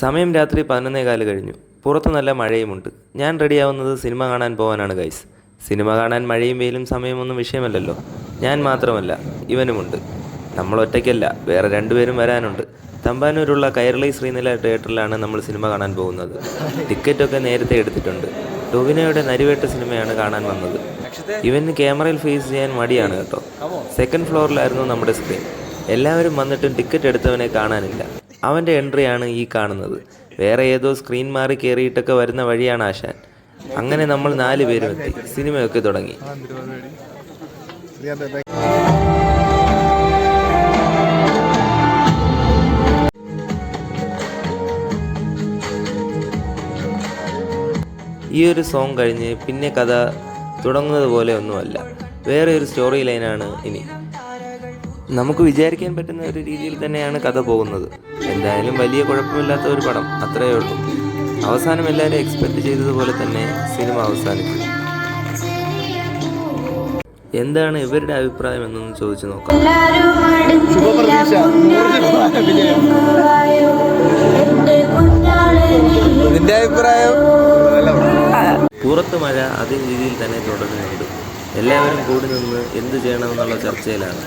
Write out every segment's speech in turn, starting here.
സമയം രാത്രി 11:15 കഴിഞ്ഞു. പുറത്ത് നല്ല മഴയുമുണ്ട്. ഞാൻ റെഡിയാവുന്നത് സിനിമ കാണാൻ പോകാനാണ് ഗൈസ്. സിനിമ കാണാൻ മഴയും വെയിലും സമയമൊന്നും വിഷയമല്ലല്ലോ. ഞാൻ മാത്രമല്ല, ഇവനുമുണ്ട്. നമ്മൾ ഒറ്റയ്ക്കല്ല, വേറെ 2 പേരും വരാനുണ്ട്. തമ്പാനൂരുള്ള കൈരളി ശ്രീനില തിയേറ്ററിലാണ് നമ്മൾ സിനിമ കാണാൻ പോകുന്നത്. ടിക്കറ്റൊക്കെ നേരത്തെ എടുത്തിട്ടുണ്ട്. ടൊവിനോയുടെ നരിവേട്ട സിനിമയാണ് കാണാൻ വന്നത്. ഇവന് ക്യാമറയിൽ ഫേസ് ചെയ്യാൻ മടിയാണ് കേട്ടോ. 2nd ഫ്ലോറിലായിരുന്നു നമ്മുടെ സ്ക്രീൻ. എല്ലാവരും വന്നിട്ടും ടിക്കറ്റ് എടുത്തവനെ കാണാനില്ല. അവൻ്റെ എൻട്രിയാണ് ഈ കാണുന്നത്. വേറെ ഏതോ സ്ക്രീൻ മാറി കയറിയിട്ടൊക്കെ വരുന്ന വഴിയാണ് ആശാൻ. അങ്ങനെ നമ്മൾ 4 പേരും എത്തി. സിനിമയൊക്കെ തുടങ്ങി. ഈ ഒരു സോങ് കഴിഞ്ഞ് പിന്നെ കഥ തുടങ്ങുന്നത് പോലെ ഒന്നുമല്ല. വേറെ ഒരു സ്റ്റോറി ലൈനാണ് ഇനി. നമുക്ക് വിചാരിക്കാൻ പറ്റുന്ന ഒരു രീതിയിൽ തന്നെയാണ് കഥ പോകുന്നത്. എന്തായാലും വലിയ കുഴപ്പമില്ലാത്ത ഒരു പടം, അത്രയേ ഉള്ളൂ. അവസാനം എല്ലാവരും എക്സ്പെക്റ്റ് ചെയ്തതുപോലെ തന്നെ സിനിമ അവസാനിച്ചു. എന്താണ് ഇവരുടെ അഭിപ്രായം എന്നൊന്ന് ചോദിച്ചു നോക്കാം. പുറത്ത് മഴ അതേ രീതിയിൽ തന്നെ തുടരുന്നുണ്ട്. എല്ലാവരും കൂടി നിന്ന് എന്ത് ചെയ്യണമെന്നുള്ള ചർച്ചയിലാണ്.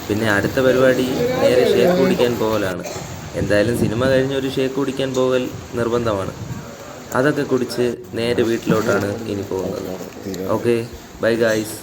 പിന്നെ അടുത്ത പരിപാടി നേരെ ഷേക്ക് കുടിക്കാൻ പോകലാണ്. എന്തായാലും സിനിമ കഴിഞ്ഞ് ഒരു ഷേക്ക് കുടിക്കാൻ പോകൽ നിർബന്ധമാണ്. അതൊക്കെ കുടിച്ച് നേരെ വീട്ടിലോട്ടാണ് ഇനി പോകുന്നത്. Okay, bye guys.